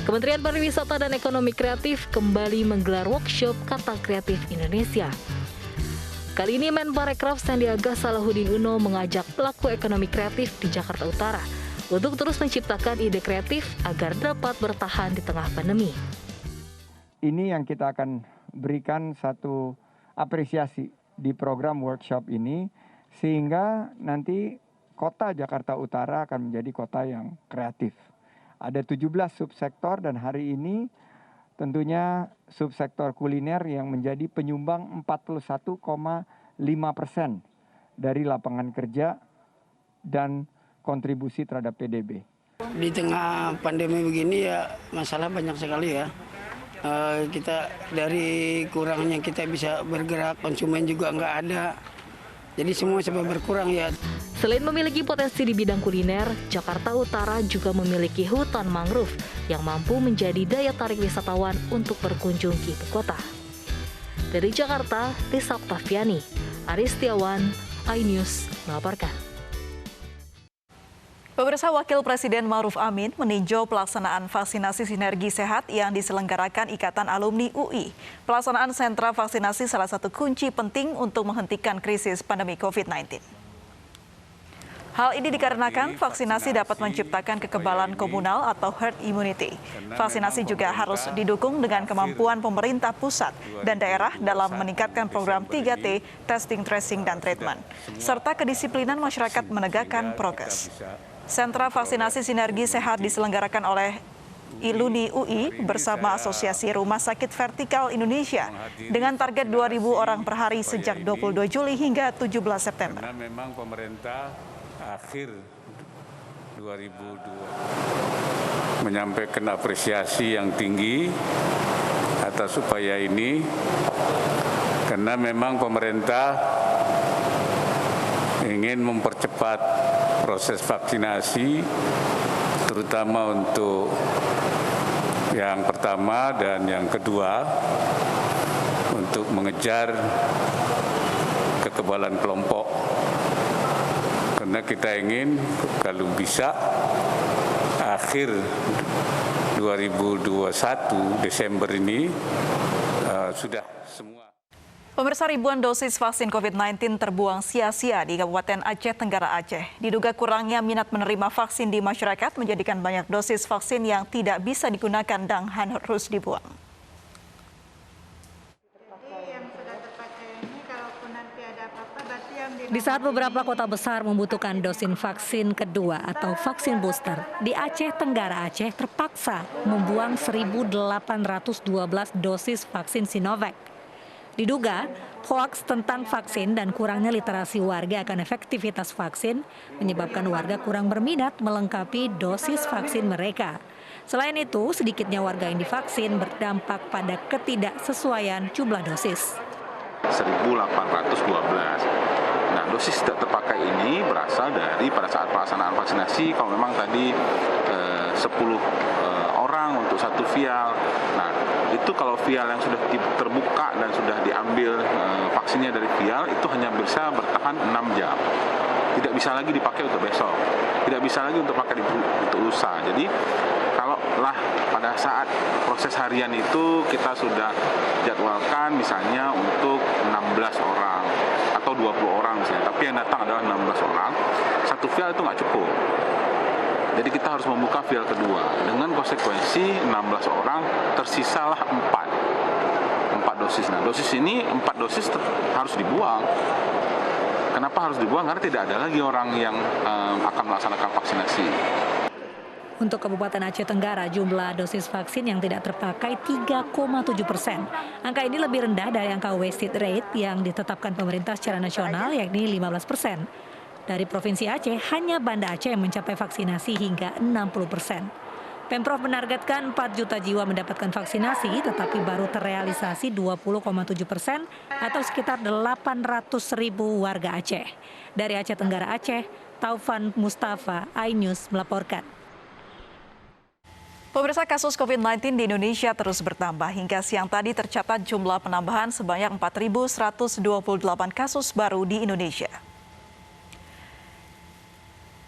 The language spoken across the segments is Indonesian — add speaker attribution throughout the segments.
Speaker 1: Kementerian Pariwisata dan Ekonomi Kreatif kembali menggelar workshop Kata Kreatif Indonesia. Kali ini Menparekraf Sandiaga Salahuddin Uno mengajak pelaku ekonomi kreatif di Jakarta Utara untuk terus menciptakan ide kreatif agar dapat bertahan di tengah pandemi.
Speaker 2: Ini yang kita akan berikan satu apresiasi di program workshop ini, sehingga nanti kota Jakarta Utara akan menjadi kota yang kreatif. Ada 17 subsektor dan hari ini tentunya subsektor kuliner yang menjadi penyumbang 41,5% dari lapangan kerja dan kontribusi terhadap PDB.
Speaker 3: Di tengah pandemi begini ya masalah banyak sekali ya. Kita dari kurangnya kita bisa bergerak, konsumen juga nggak ada. Jadi semua serba berkurang ya.
Speaker 1: Selain memiliki potensi di bidang kuliner, Jakarta Utara juga memiliki hutan mangrove yang mampu menjadi daya tarik wisatawan untuk berkunjung ke ibu kota. Dari Jakarta, Risa Oktaviani, Aris Setiawan, iNews melaporkan.
Speaker 4: Pemirsa, Wakil Presiden Ma'ruf Amin meninjau pelaksanaan vaksinasi sinergi sehat yang diselenggarakan Ikatan Alumni UI. Pelaksanaan sentra vaksinasi salah satu kunci penting untuk menghentikan krisis pandemi COVID-19. Hal ini dikarenakan vaksinasi dapat menciptakan kekebalan komunal atau herd immunity. Vaksinasi juga harus didukung dengan kemampuan pemerintah pusat dan daerah dalam meningkatkan program 3T, testing, tracing, dan treatment, serta kedisiplinan masyarakat menegakkan prokes. Sentra vaksinasi sinergi sehat diselenggarakan oleh Alumni UI bersama Asosiasi Rumah Sakit Vertikal Indonesia dengan target 2.000 orang per hari sejak 22 Juli hingga 17 September.
Speaker 5: Karena memang pemerintah akhir 2002 menyampaikan apresiasi yang tinggi atas upaya ini, karena memang pemerintah ingin mempercepat proses vaksinasi, terutama untuk yang pertama dan yang kedua, untuk mengejar kekebalan kelompok. Karena kita ingin kalau bisa akhir 2021 Desember ini sudah semua.
Speaker 4: Pemirsa, ribuan dosis vaksin COVID-19 terbuang sia-sia di Kabupaten Aceh Tenggara Aceh. Diduga kurangnya minat menerima vaksin di masyarakat menjadikan banyak dosis vaksin yang tidak bisa digunakan dan harus dibuang.
Speaker 1: Di saat beberapa kota besar membutuhkan dosis vaksin kedua atau vaksin booster, di Aceh Tenggara Aceh terpaksa membuang 1.812 dosis vaksin Sinovac. Diduga, hoaks tentang vaksin dan kurangnya literasi warga akan efektivitas vaksin menyebabkan warga kurang berminat melengkapi dosis vaksin mereka. Selain itu, sedikitnya warga yang divaksin berdampak pada ketidaksesuaian jumlah dosis.
Speaker 6: 1.812. Nah, dosis tidak terpakai ini berasal dari pada saat pelaksanaan vaksinasi, kalau memang tadi 10 orang untuk satu vial. Nah, itu kalau vial yang sudah terbuka dan sudah diambil vaksinnya dari vial, itu hanya bisa bertahan 6 jam. Tidak bisa lagi dipakai untuk besok, tidak bisa lagi untuk pakai untuk lusa. Jadi, kalaulah pada saat proses harian itu kita sudah jadwalkan misalnya untuk 16 orang atau 20 orang misalnya, tapi yang datang adalah 16 orang, satu vial itu nggak cukup. Jadi kita harus membuka vial kedua. Dengan konsekuensi 16 orang tersisalah 4 dosis. Nah, dosis ini 4 dosis harus dibuang. Kenapa harus dibuang? Karena tidak ada lagi orang yang akan melaksanakan vaksinasi.
Speaker 1: Untuk Kabupaten Aceh Tenggara, jumlah dosis vaksin yang tidak terpakai 3,7%. Angka ini lebih rendah dari angka wasted rate yang ditetapkan pemerintah secara nasional, yakni 15%. Dari Provinsi Aceh, hanya Banda Aceh yang mencapai vaksinasi hingga 60%. Pemprov menargetkan 4 juta jiwa mendapatkan vaksinasi, tetapi baru terrealisasi 20,7% atau sekitar 800.000 warga Aceh. Dari Aceh Tenggara Aceh, Taufan Mustafa, iNews melaporkan.
Speaker 4: Pemirsa, kasus COVID-19 di Indonesia terus bertambah. Hingga siang tadi tercatat jumlah penambahan sebanyak 4.128 kasus baru di Indonesia.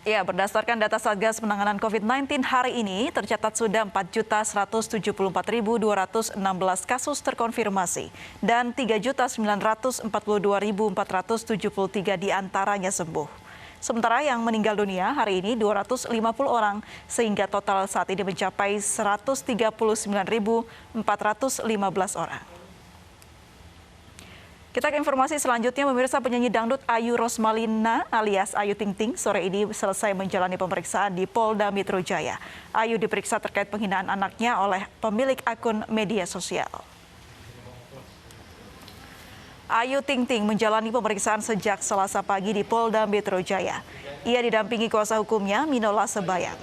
Speaker 4: Ya, berdasarkan data Satgas Penanganan COVID-19 hari ini, tercatat sudah 4.174.216 kasus terkonfirmasi dan 3.942.473 diantaranya sembuh. Sementara yang meninggal dunia hari ini 250 orang, sehingga total saat ini mencapai 139.415 orang. Kita ke informasi selanjutnya, pemirsa. Penyanyi dangdut Ayu Rosmalina alias Ayu Ting Ting sore ini selesai menjalani pemeriksaan di Polda Metro Jaya. Ayu diperiksa terkait penghinaan anaknya oleh pemilik akun media sosial. Ayu Ting Ting menjalani pemeriksaan sejak Selasa pagi di Polda Metro Jaya. Ia didampingi kuasa hukumnya Minola Sebayang.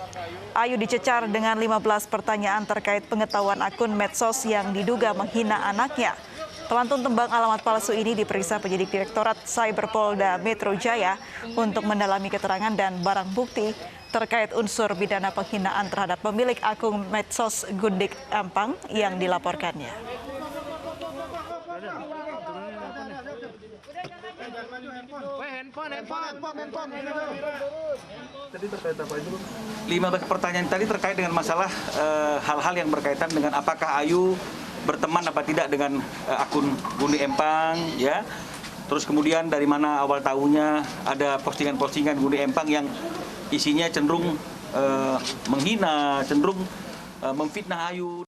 Speaker 4: Ayu dicecar dengan 15 pertanyaan terkait pengetahuan akun medsos yang diduga menghina anaknya. Pelantun tembang alamat palsu ini diperiksa penyidik Direktorat Cyber Polda Metro Jaya untuk mendalami keterangan dan barang bukti terkait unsur pidana penghinaan terhadap pemilik akun medsos Gundik Empang yang dilaporkannya.
Speaker 7: Tadi terkait apa itu? 15 pertanyaan tadi terkait dengan masalah hal-hal yang berkaitan dengan apakah Ayu berteman apa tidak dengan akun Gundik Empang, ya. Terus kemudian dari mana awal tahunya ada postingan-postingan Gundik Empang yang isinya cenderung menghina, cenderung memfitnah Ayu.